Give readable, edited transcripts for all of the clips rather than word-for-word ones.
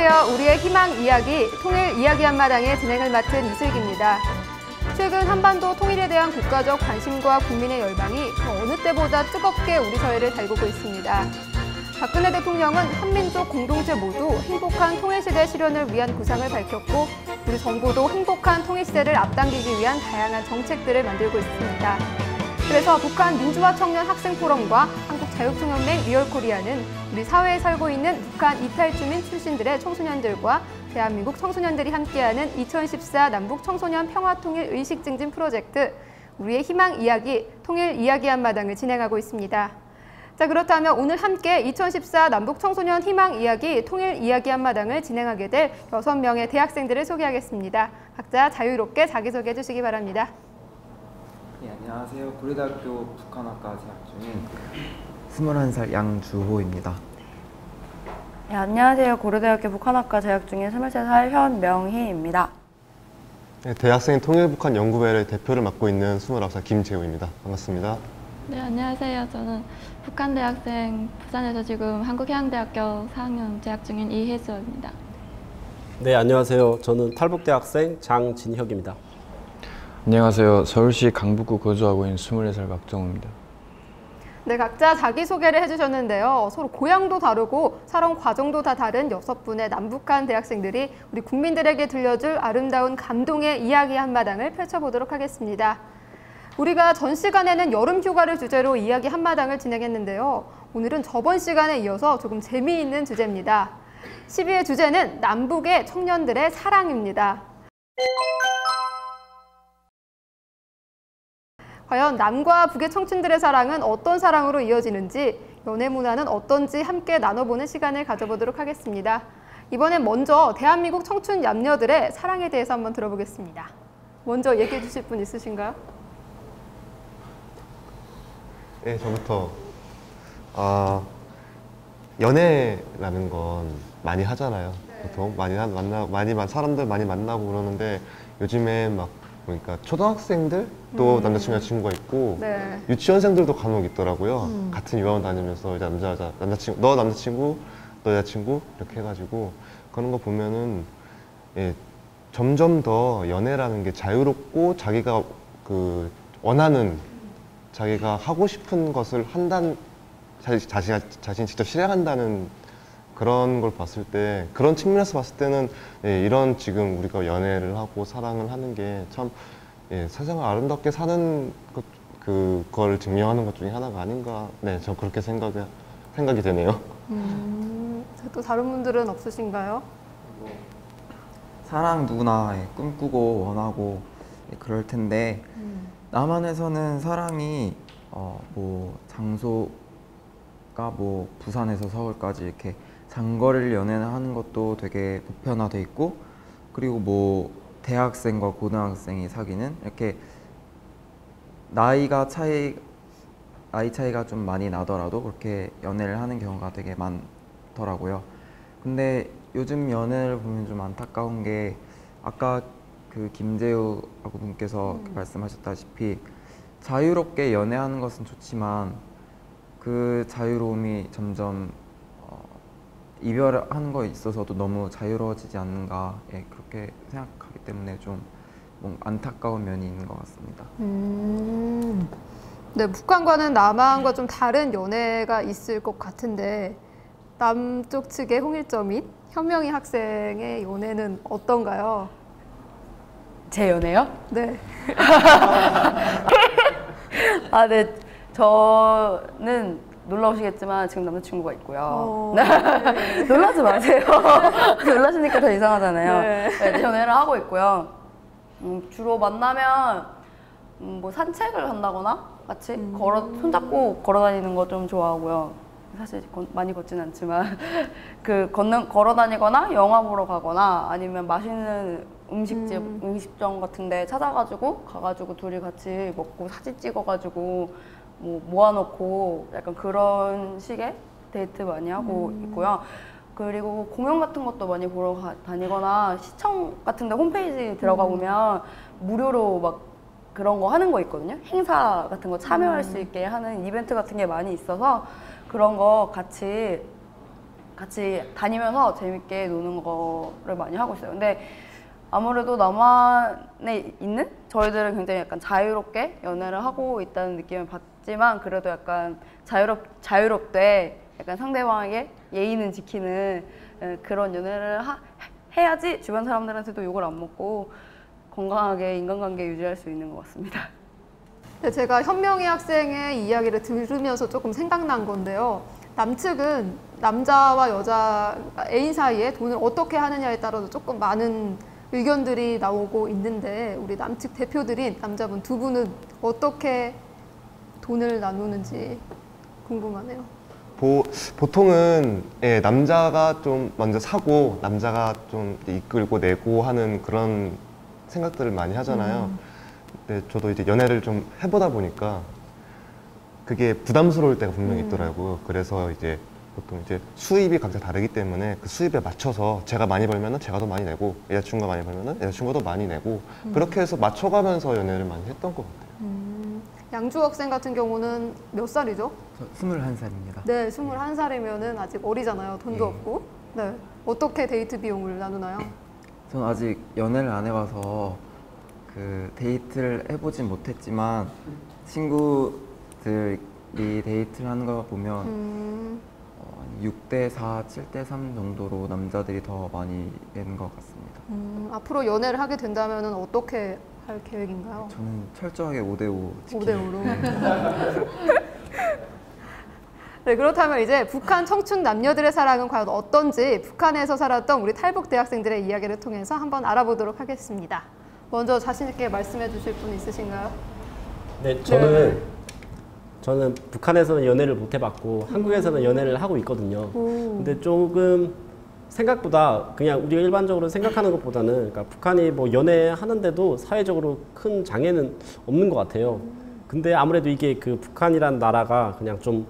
안녕하세요. 우리의 희망 이야기, 통일 이야기 한마당의 진행을 맡은 이슬기입니다. 최근 한반도 통일에 대한 국가적 관심과 국민의 열망이 더 어느 때보다 뜨겁게 우리 사회를 달구고 있습니다. 박근혜 대통령은 한민족 공동체 모두 행복한 통일시대 실현을 위한 구상을 밝혔고 우리 정부도 행복한 통일시대를 앞당기기 위한 다양한 정책들을 만들고 있습니다. 그래서 북한 민주화 청년 학생 포럼과 한국자유총연맹 리얼코리아는 우리 사회에 살고 있는 북한 이탈주민 출신들의 청소년들과 대한민국 청소년들이 함께하는 2014 남북 청소년 평화통일 의식 증진 프로젝트 우리의 희망 이야기, 통일 이야기 한마당을 진행하고 있습니다. 자, 그렇다면 오늘 함께 2014 남북 청소년 희망 이야기, 통일 이야기 한마당을 진행하게 될 6명의 대학생들을 소개하겠습니다. 각자 자유롭게 자기소개해 주시기 바랍니다. 네, 안녕하세요. 고려대학교 북한학과 재학 중인 21살 양주호입니다. 네, 안녕하세요. 고려대학교 북한학과 재학 중인 23살 현명희입니다. 네, 대학생 통일북한 연구회의 대표를 맡고 있는 29살 김재우입니다. 반갑습니다. 네, 안녕하세요. 저는 북한 대학생, 부산에서 지금 한국해양대학교 4학년 재학 중인 이혜수입니다. 네, 안녕하세요. 저는 탈북대학생 장진혁입니다. 안녕하세요. 서울시 강북구 거주하고 있는 24살 박정우입니다. 네, 각자 자기소개를 해주셨는데요. 서로 고향도 다르고 살아온 과정도 다 다른 6분의 남북한 대학생들이 우리 국민들에게 들려줄 아름다운 감동의 이야기 한마당을 펼쳐보도록 하겠습니다. 우리가 전 시간에는 여름 휴가를 주제로 이야기 한마당을 진행했는데요. 오늘은 저번 시간에 이어서 조금 재미있는 주제입니다. 12회 주제는 남북의 청년들의 사랑입니다. 과연 남과 북의 청춘들의 사랑은 어떤 사랑으로 이어지는지, 연애 문화는 어떤지 함께 나눠보는 시간을 가져보도록 하겠습니다. 이번엔 먼저 대한민국 청춘 남녀들의 사랑에 대해서 한번 들어보겠습니다. 먼저 얘기해 주실 분 있으신가요? 네, 저부터. 연애라는 건 많이 하잖아요. 보통 사람들 많이 만나고 그러는데 요즘에 막 보니까 초등학생들도 남자친구 여자친구가 있고 네. 유치원생들도 간혹 있더라고요. 같은 유학원 다니면서 이제 남자친구, 너 남자친구, 너 여자친구 이렇게 해가지고 그런 거 보면은 점점 더 연애라는 게 자유롭고 자기가 원하는 자기가 하고 싶은 것을 자신이 직접 실행한다는 그런 걸 봤을 때, 그런 측면에서 봤을 때는 이런 지금 우리가 연애를 하고 사랑을 하는 게 참 세상을 아름답게 사는 그걸 증명하는 것 중에 하나가 아닌가. 네, 저 그렇게 생각이 되네요. 또 다른 분들은 없으신가요? 사랑 누구나 꿈꾸고 원하고 그럴 텐데 남한에서는 사랑이 장소가 부산에서 서울까지 이렇게 장거리를 연애하는 것도 되게 보편화돼 있고, 그리고 대학생과 고등학생이 사귀는 이렇게 나이 차이가 좀 많이 나더라도 그렇게 연애를 하는 경우가 되게 많더라고요. 근데 요즘 연애를 보면 좀 안타까운 게, 아까 김재우 분께서 말씀하셨다시피 자유롭게 연애하는 것은 좋지만 그 자유로움이 점점 이별하는 거에 있어서도 너무 자유로워지지 않는가, 그렇게 생각하기 때문에 좀 안타까운 면이 있는 것 같습니다. 네, 북한과는 남한과 좀 다른 연애가 있을 것 같은데 남쪽 측의 홍일점인 현명희 학생의 연애는 어떤가요? 제 연애요? 네. 네. 저는 놀라우시겠지만 지금 남자친구가 있고요. 네. 놀라지 마세요. 놀라시니까 더 이상하잖아요. 네. 연애를 하고 있고요. 주로 만나면 산책을 한다거나 같이 손잡고 걸어 다니는 거 좀 좋아하고요. 사실 많이 걷진 않지만 걸어 다니거나 영화 보러 가거나 아니면 맛있는 음식점 같은 데 가가지고 둘이 같이 먹고 사진 찍어가지고 모아놓고 약간 그런 식의 데이트 많이 하고 있고요. 그리고 공연 같은 것도 많이 보러 다니거나 시청 같은 데 홈페이지 들어가 보면 무료로 막 그런 거 하는 거 있거든요. 행사 같은 거 참여할 수 있게 하는 이벤트 같은 게 많이 있어서 그런 거 같이 같이 다니면서 재밌게 노는 거를 많이 하고 있어요. 근데 아무래도 남한에 있는 저희들은 굉장히 약간 자유롭게 연애를 하고 있다는 느낌을 받지만 그래도 약간 자유롭되 약간 상대방에게 예의는 지키는 그런 연애를 해야지 주변 사람들한테도 욕을 안 먹고 건강하게 인간관계 유지할 수 있는 것 같습니다. 네, 제가 현명희 학생의 이야기를 들으면서 조금 생각난 건데요. 남측은 남자와 여자 애인 사이에 돈을 어떻게 하느냐에 따라서 조금 많은 의견들이 나오고 있는데 우리 남측 대표들인 남자분 두 분은 어떻게 돈을 나누는지 궁금하네요. 보통은 예, 남자가 좀 먼저 사고 남자가 좀 이끌고 내고 하는 그런 생각들을 많이 하잖아요. 근데 저도 이제 연애를 좀 해보다 보니까 그게 부담스러울 때가 분명히 있더라고요. 그래서 이제 보통 이제 수입이 각자 다르기 때문에 그 수입에 맞춰서 제가 많이 벌면은 제가 더 많이 내고 여자친구가 많이 벌면은 여자친구가 더 많이 내고 그렇게 해서 맞춰가면서 연애를 많이 했던 것 같아요. 양주 학생 같은 경우는 몇 살이죠? 저 21살입니다. 네, 21살이면은 아직 어리잖아요. 돈도 없고. 네. 어떻게 데이트 비용을 나누나요? 저는 아직 연애를 안 해봐서 그 데이트를 해보진 못했지만 친구들이 데이트를 하는 거 보면 6대4, 7대3 정도로 남자들이 더 많이 내는 것 같습니다. 앞으로 연애를 하게 된다면 어떻게 할 계획인가요? 저는 철저하게 5대5 5대5로. 네, 그렇다면 이제 북한 청춘 남녀들의 사랑은 과연 어떤지 북한에서 살았던 우리 탈북 대학생들의 이야기를 통해서 한번 알아보도록 하겠습니다. 먼저 자신 있게 말씀해 주실 분 있으신가요? 네, 저는 북한에서는 연애를 못 해봤고 한국에서는 연애를 하고 있거든요. 근데 조금 생각보다 그냥 우리가 일반적으로 생각하는 것보다는 그러니까 북한이 뭐 연애하는데도 사회적으로 큰 장애는 없는 것 같아요. 근데 아무래도 이게 그 북한이란 나라가 그냥 좀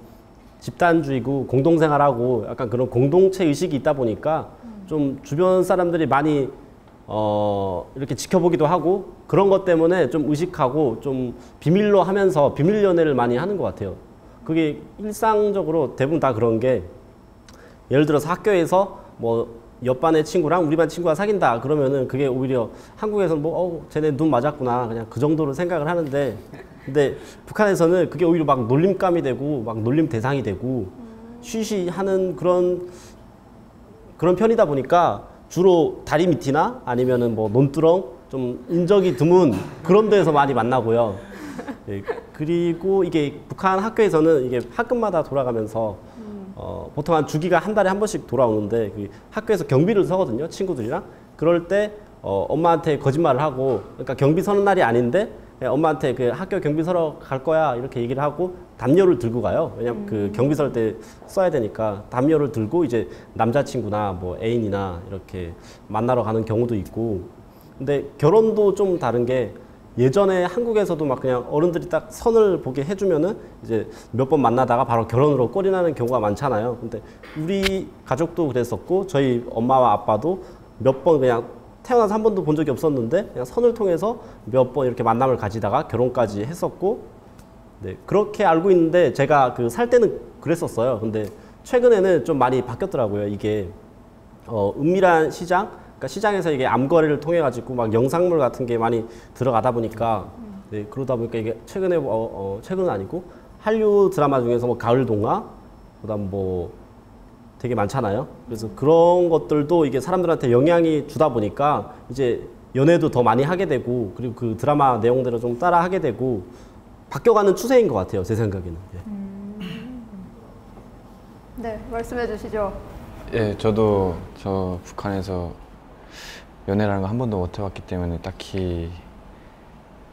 집단주의고 공동생활하고 약간 그런 공동체 의식이 있다 보니까 좀 주변 사람들이 많이 이렇게 지켜보기도 하고 그런 것 때문에 좀 의식하고 좀 비밀로 하면서 비밀 연애를 많이 하는 것 같아요. 그게 일상적으로 대부분 다 그런 게 예를 들어서 학교에서 뭐 옆반의 친구랑 우리 반 친구가 사귄다 그러면은 그게 오히려 한국에서는 뭐 쟤네 눈 맞았구나 그냥 그 정도로 생각을 하는데 근데 북한에서는 그게 오히려 막 놀림감이 되고 막 놀림 대상이 되고 쉬쉬하는 그런 편이다 보니까 주로 다리 밑이나 아니면은 뭐 논두렁 좀 인적이 드문 그런 데에서 많이 만나고요. 예, 그리고 이게 북한 학교에서는 이게 학급마다 돌아가면서 보통 한 주기가 한 달에 한 번씩 돌아오는데 그 학교에서 경비를 서거든요, 친구들이랑. 그럴 때 엄마한테 거짓말을 하고, 그러니까 경비 서는 날이 아닌데 엄마한테 그 학교 경비 서러 갈 거야 이렇게 얘기를 하고 담요를 들고 가요. 왜냐면 그 경비 설 때 써야 되니까 담요를 들고 이제 남자친구나 뭐 애인이나 이렇게 만나러 가는 경우도 있고. 근데 결혼도 좀 다른 게 예전에 한국에서도 막 그냥 어른들이 딱 선을 보게 해주면은 이제 몇 번 만나다가 바로 결혼으로 꼴이 나는 경우가 많잖아요. 근데 우리 가족도 그랬었고 저희 엄마와 아빠도 몇 번 그냥 태어나서 한 번도 본 적이 없었는데 그냥 선을 통해서 몇 번 이렇게 만남을 가지다가 결혼까지 했었고, 네, 그렇게 알고 있는데 제가 그 살 때는 그랬었어요. 근데 최근에는 좀 많이 바뀌었더라고요. 이게 은밀한 시장, 그러니까 시장에서 이게 암거래를 통해 가지고 막 영상물 같은 게 많이 들어가다 보니까, 네, 그러다 보니까 이게 최근에 최근은 아니고 한류 드라마 중에서 뭐 가을 동화, 그다음 뭐 되게 많잖아요. 그래서 그런 것들도 이게 사람들한테 영향이 주다 보니까 이제 연애도 더 많이 하게 되고 그리고 그 드라마 내용대로 좀 따라 하게 되고 바뀌어가는 추세인 것 같아요. 제 생각에는. 예. 네, 말씀해 주시죠. 예, 저도 저 북한에서 연애라는 거 한 번도 못 해봤기 때문에 딱히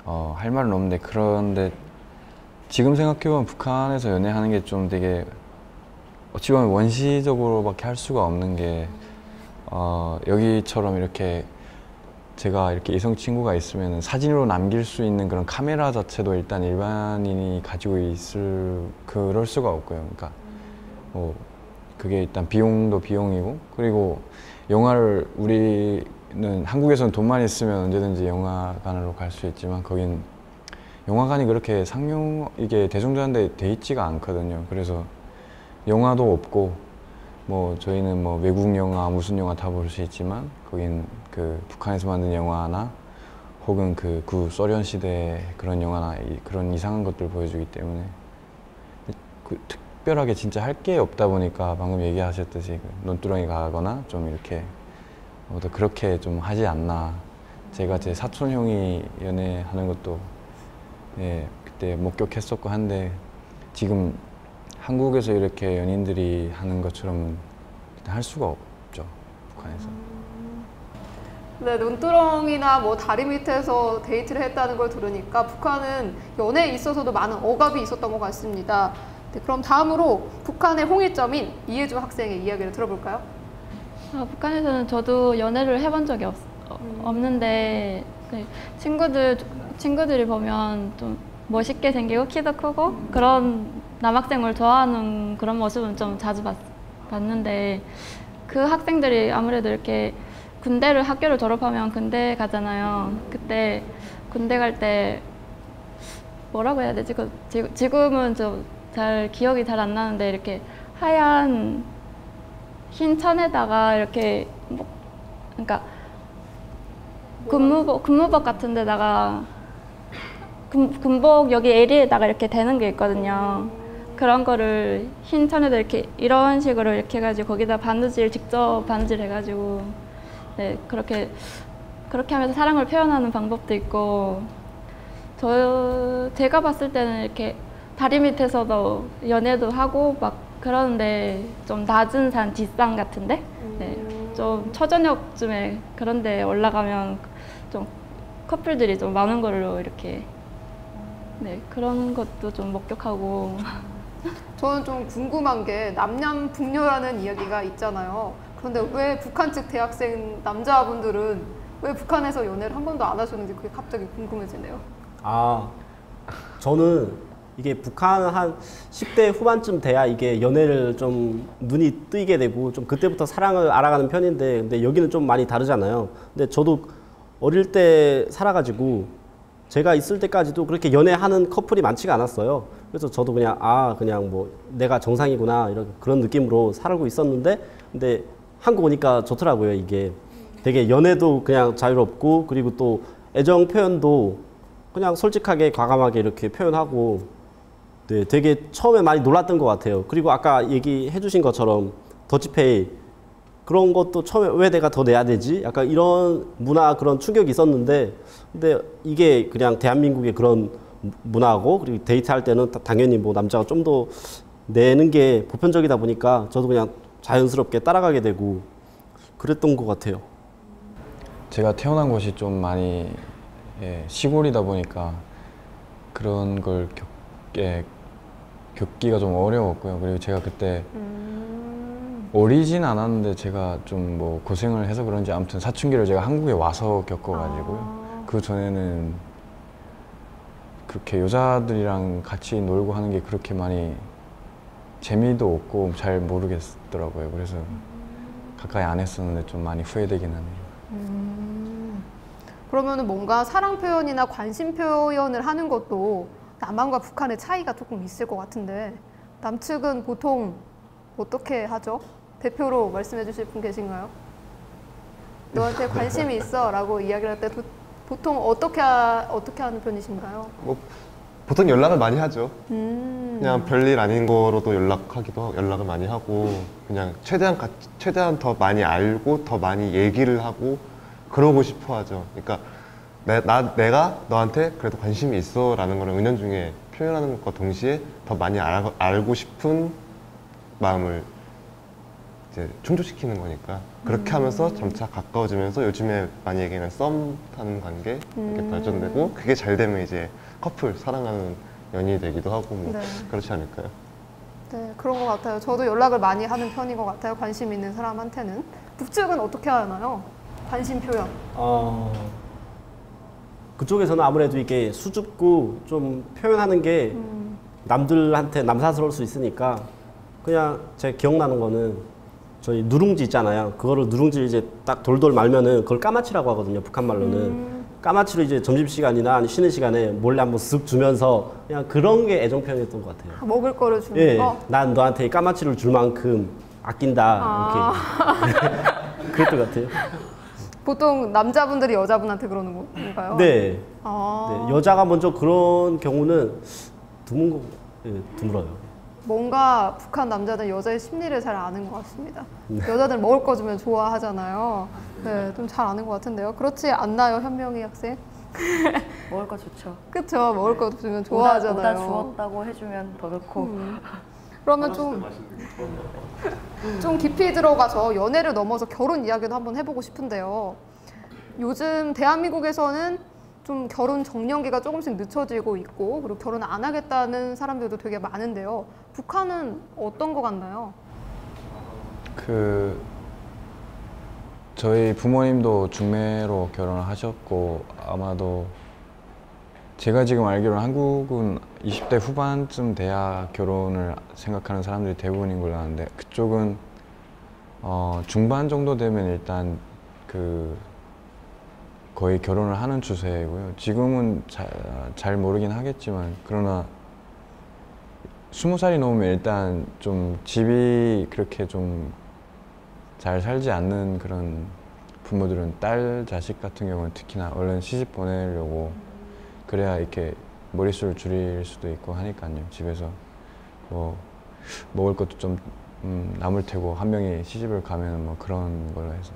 할 말은 없는데, 그런데 지금 생각해보면 북한에서 연애하는 게 좀 되게 어찌 보면 원시적으로밖에 할 수가 없는 게, 여기처럼 이렇게 제가 이렇게 이성 친구가 있으면 사진으로 남길 수 있는 그런 카메라 자체도 일단 일반인이 가지고 그럴 수가 없고요. 그러니까 뭐 그게 일단 비용도 비용이고, 그리고 영화를 우리는 한국에서는 돈만 있으면 언제든지 영화관으로 갈 수 있지만 거긴 영화관이 그렇게 이게 대중들한테 돼 있지가 않거든요. 그래서 영화도 없고 뭐 저희는 뭐 외국 영화 무슨 영화 다 볼 수 있지만 거긴 그 북한에서 만든 영화나 혹은 그 구소련 시대 그런 영화나 그런 이상한 것들 보여주기 때문에 특별하게 진짜 할 게 없다 보니까 방금 얘기하셨듯이 논두렁이 가거나 좀 이렇게 더 그렇게 좀 하지 않나. 제가 제 사촌 형이 연애하는 것도 그때 목격했었고 한데 지금 한국에서 이렇게 연인들이 하는 것처럼 할 수가 없죠, 북한에서. 네, 논두렁이나 뭐 다리 밑에서 데이트를 했다는 걸 들으니까 북한은 연애에 있어서도 많은 억압이 있었던 것 같습니다. 네, 그럼 다음으로 북한의 홍일점인 이혜주 학생의 이야기를 들어볼까요? 북한에서는 저도 연애를 해본 적이 없는데 네, 친구들이 보면 좀 멋있게 생기고 키도 크고 그런 남학생을 좋아하는 그런 모습은 좀 자주 봤는데 그 학생들이 아무래도 이렇게 학교를 졸업하면 군대 가잖아요. 그때 군대 갈 때 뭐라고 해야 되지? 지금은 좀 잘 기억이 잘 안 나는데 이렇게 하얀 흰 천에다가 이렇게 그러니까 군무복 같은 데다가 군복 여기襟에다가 이렇게 대는 게 있거든요. 그런 거를 흰 천에다 이렇게 이런 식으로 이렇게 해가지고 거기다 직접 바느질 해가지고 네 그렇게 하면서 사랑을 표현하는 방법도 있고 제가 봤을 때는 이렇게 다리 밑에서도 연애도 하고 막 그러는데 좀 낮은 산 뒷산 같은데 네, 좀 초저녁쯤에 그런 데 올라가면 좀 커플들이 좀 많은 걸로 이렇게 네 그런 것도 좀 목격하고 저는 좀 궁금한 게 남남북녀라는 이야기가 있잖아요. 그런데 왜 북한 측 대학생 남자분들은 왜 북한에서 연애를 한 번도 안 하셨는지 그게 갑자기 궁금해지네요. 저는 이게 북한 한 10대 후반쯤 돼야 이게 연애를 좀 눈이 뜨이게 되고 좀 그때부터 사랑을 알아가는 편인데 근데 여기는 좀 많이 다르잖아요. 근데 저도 어릴 때 살아가지고 제가 있을 때까지도 그렇게 연애하는 커플이 많지가 않았어요. 그래서 저도 그냥 그냥 뭐 내가 정상이구나 그런 느낌으로 살고 있었는데 근데 한국 오니까 좋더라고요. 이게 되게 연애도 그냥 자유롭고 그리고 또 애정 표현도 그냥 솔직하게 과감하게 이렇게 표현하고 네, 되게 처음에 많이 놀랐던 것 같아요. 그리고 아까 얘기해 주신 것처럼 더치페이 그런 것도 처음에 왜 내가 더 내야 되지? 약간 이런 문화 그런 충격이 있었는데 근데 이게 그냥 대한민국의 그런 문화고 그리고 데이트할 때는 당연히 뭐 남자가 좀 더 내는 게 보편적이다 보니까 저도 그냥 자연스럽게 따라가게 되고 그랬던 것 같아요. 제가 태어난 곳이 좀 많이 시골이다 보니까 그런 걸 겪기가 좀 어려웠고요. 그리고 제가 그때 어리진 않았는데 제가 좀 뭐 고생을 해서 그런지 아무튼 사춘기를 제가 한국에 와서 겪어가지고요. 그 전에는 그렇게 여자들이랑 같이 놀고 하는 게 그렇게 많이 재미도 없고 잘 모르겠더라고요. 그래서 가까이 안 했었는데 좀 많이 후회되긴 하네요. 그러면은 뭔가 사랑 표현이나 관심 표현을 하는 것도 남한과 북한의 차이가 조금 있을 것 같은데 남측은 보통 어떻게 하죠? 대표로 말씀해 주실 분 계신가요? 너한테 관심이 있어 라고 이야기를 할 때 보통 어떻게 하는 편이신가요? 뭐 보통 연락을 많이 하죠. 그냥 별일 아닌 거로도 연락을 많이 하고 그냥 최대한 더 많이 알고 더 많이 얘기를 하고 그러고 싶어 하죠. 그러니까 내가 너한테 그래도 관심이 있어 라는 거를 은연중에 표현하는 것과 동시에 더 많이 알고 싶은 마음을 이제 충족시키는 거니까 그렇게 하면서 점차 가까워지면서 요즘에 많이 얘기하는 썸 타는 관계 이렇게 발전되고 그게 잘 되면 이제 커플 사랑하는 연인이 되기도 하고 뭐 네. 그렇지 않을까요? 네, 그런 것 같아요. 저도 연락을 많이 하는 편인 것 같아요. 관심 있는 사람한테는. 북측은 어떻게 하나요? 관심 표현. 그쪽에서는 아무래도 이게 수줍고 좀 표현하는 게 남들한테 남사스러울 수 있으니까 그냥 제 기억나는 거는 저희 누룽지 있잖아요. 그거를 누룽지를 이제 딱 돌돌 말면은 그걸 까마치라고 하거든요. 북한 말로는. 까마치를 이제 점심시간이나 쉬는 시간에 몰래 한번 쓱 주면서 그냥 그런 게 애정 표현이었던 것 같아요. 먹을 거를 주는 거? 난 너한테 까마치를 줄 만큼 아낀다 이렇게 그랬던 것 같아요. 보통 남자분들이 여자분한테 그러는 건가요? 네. 아, 네. 여자가 먼저 그런 경우는 드물어요. 뭔가 북한 남자들 여자의 심리를 잘 아는 것 같습니다. 여자들 먹을 거 주면 좋아하잖아요. 네, 좀 잘 아는 것 같은데요. 그렇지 않나요, 현명희 학생? 먹을 거 좋죠. 그쵸, 먹을 거 주면 좋아하잖아요. 오다 주웠다고 해주면 더 좋고. 그러면 좀 깊이 들어가서 연애를 넘어서 결혼 이야기도 한번 해보고 싶은데요. 요즘 대한민국에서는 좀 결혼 정년기가 조금씩 늦춰지고 있고, 그리고 결혼 안 하겠다는 사람들도 되게 많은데요. 북한은 어떤 거 같나요? 저희 부모님도 중매로 결혼을 하셨고, 아마도 제가 지금 알기로는 한국은 20대 후반쯤 돼야 결혼을 생각하는 사람들이 대부분인 걸로 아는데, 그쪽은 중반 정도 되면 일단 거의 결혼을 하는 추세고요. 지금은 잘 모르긴 하겠지만, 그러나 20살이 넘으면 일단 좀 집이 그렇게 좀 잘 살지 않는 그런 부모들은 딸 자식 같은 경우는 특히나 얼른 시집 보내려고, 그래야 이렇게 머릿수를 줄일 수도 있고 하니까요. 집에서 뭐 먹을 것도 좀 남을 테고, 한 명이 시집을 가면 뭐 그런 걸로 해서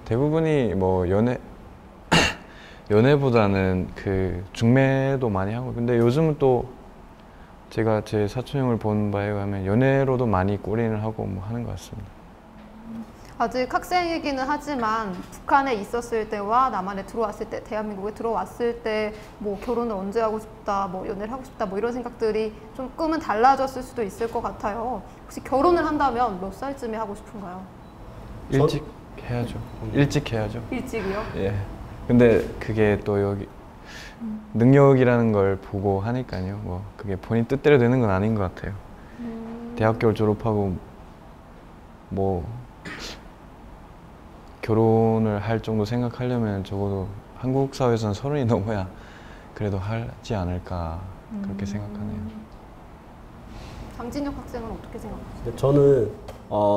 대부분이 뭐 연애보다는 중매도 많이 하고, 근데 요즘은 또 제가 제 사촌 형을 본 바에 의하면 연애로도 많이 골인을 하고 뭐 하는 것 같습니다. 아직 학생이기는 하지만 북한에 있었을 때와 남한에 들어왔을 때, 대한민국에 들어왔을 때 뭐 결혼을 언제 하고 싶다, 뭐 연애를 하고 싶다, 뭐 이런 생각들이 좀 꿈은 달라졌을 수도 있을 것 같아요. 혹시 결혼을 한다면 몇 살쯤에 하고 싶은가요? 일찍 해야죠. 일찍 해야죠. 일찍이요? 예. 근데 그게 또 여기 능력이라는 걸 보고 하니까요. 뭐 그게 본인 뜻대로 되는 건 아닌 것 같아요. 대학교를 졸업하고 뭐 결혼을 할 정도 생각하려면 적어도 한국 사회에서는 30이 넘어야 그래도 하지 않을까 그렇게 생각하네요. 장진혁 학생은 어떻게 생각하세요? 저는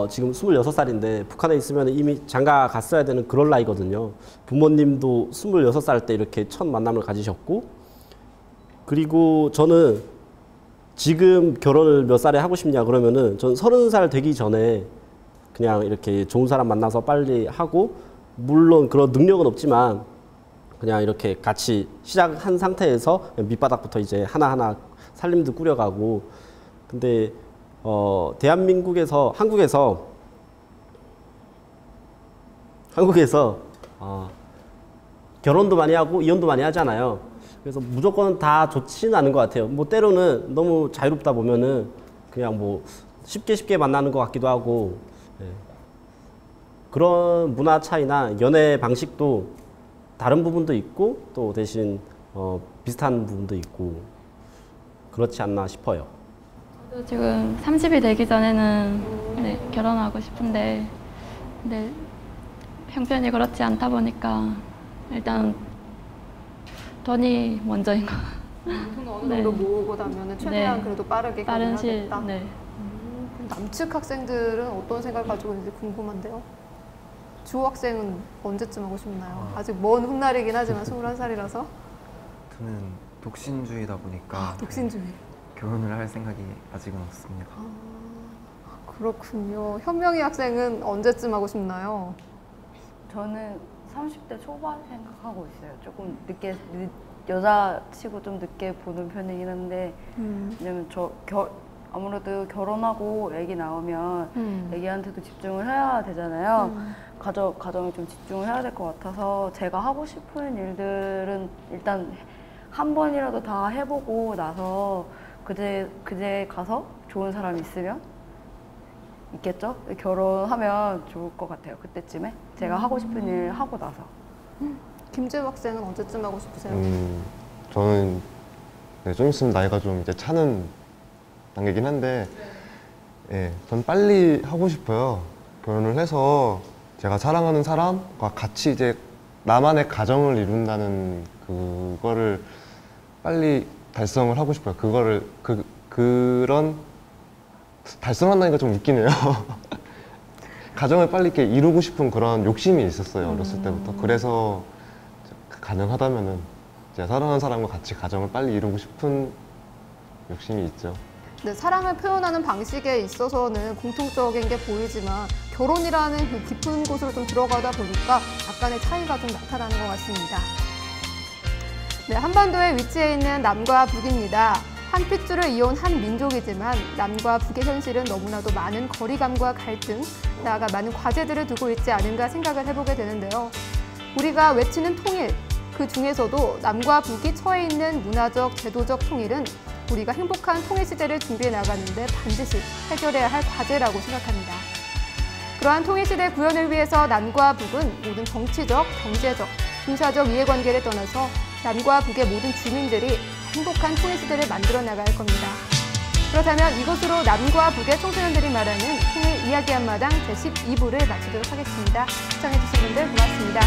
지금 26살인데 북한에 있으면 이미 장가 갔어야 되는 그럴 나이거든요. 부모님도 26살 때 이렇게 첫 만남을 가지셨고, 그리고 저는 지금 결혼을 몇 살에 하고 싶냐 그러면은 전 30살 되기 전에 그냥 이렇게 좋은 사람 만나서 빨리 하고, 물론 그런 능력은 없지만 그냥 이렇게 같이 시작한 상태에서 밑바닥부터 이제 하나하나 살림도 꾸려가고. 근데 한국에서 결혼도 많이 하고 이혼도 많이 하잖아요. 그래서 무조건 다 좋지는 않은 것 같아요. 뭐 때로는 너무 자유롭다 보면은 그냥 뭐 쉽게 만나는 것 같기도 하고. 네. 그런 문화 차이나 연애 방식도 다른 부분도 있고, 또 대신 비슷한 부분도 있고 그렇지 않나 싶어요. 저도 지금 30이 되기 전에는 네, 결혼하고 싶은데, 근데 형편이 그렇지 않다 보니까 일단 돈이 먼저인 거. 돈 어느 네. 정도 모으고 나면 최대한 네. 그래도 빠르게 빠른 결혼하겠다. 네. 그럼 남측 학생들은 어떤 생각을 가지고 있는지 궁금한데요. 주호 학생은 언제쯤 하고 싶나요? 아직 먼 훗날이긴 하지만 21살이라서. 저는 독신주의다 보니까 독신주의. 결혼을 할 생각이 아직은 없습니다. 그렇군요. 현명희 학생은 언제쯤 하고 싶나요? 저는 30대 초반 생각하고 있어요. 조금 늦게, 여자치고 좀 늦게 보는 편이긴 한데, 왜냐면 아무래도 결혼하고 애기 나오면 애기한테도 집중을 해야 되잖아요. 가정에 좀 집중을 해야 될 것 같아서 제가 하고 싶은 일들은 일단 한 번이라도 다 해보고 나서 그제 가서 좋은 사람 있으면 있겠죠? 결혼하면 좋을 것 같아요. 그때쯤에 제가 하고 싶은 일 하고 나서. 김재우 학생은 언제쯤 하고 싶으세요? 저는 네, 좀 있으면 나이가 좀 이제 차는 단계긴 한데, 예, 전 빨리 하고 싶어요. 결혼을 해서 제가 사랑하는 사람과 같이 이제 나만의 가정을 이룬다는 그거를 빨리 달성을 하고 싶어요. 그런 달성한다니까 좀 웃기네요. 가정을 빨리 이렇게 이루고 싶은 그런 욕심이 있었어요. 어렸을 때부터. 그래서 가능하다면은 제가 사랑하는 사람과 같이 가정을 빨리 이루고 싶은 욕심이 있죠. 네, 사랑을 표현하는 방식에 있어서는 공통적인 게 보이지만 결혼이라는 그 깊은 곳으로 좀 들어가다 보니까 약간의 차이가 좀 나타나는 것 같습니다. 네, 한반도에 위치해 있는 남과 북입니다. 한 핏줄을 이어온 한 민족이지만 남과 북의 현실은 너무나도 많은 거리감과 갈등, 나아가 많은 과제들을 두고 있지 않은가 생각을 해보게 되는데요. 우리가 외치는 통일, 그 중에서도 남과 북이 처해 있는 문화적, 제도적 통일은 우리가 행복한 통일 시대를 준비해 나가는데 반드시 해결해야 할 과제라고 생각합니다. 그러한 통일 시대 구현을 위해서 남과 북은 모든 정치적, 경제적, 군사적 이해관계를 떠나서 남과 북의 모든 주민들이 행복한 통일 시대를 만들어 나갈 겁니다. 그렇다면 이것으로 남과 북의 청소년들이 말하는 통일 이야기 한마당 제12부를 마치도록 하겠습니다. 시청해주신 분들 고맙습니다.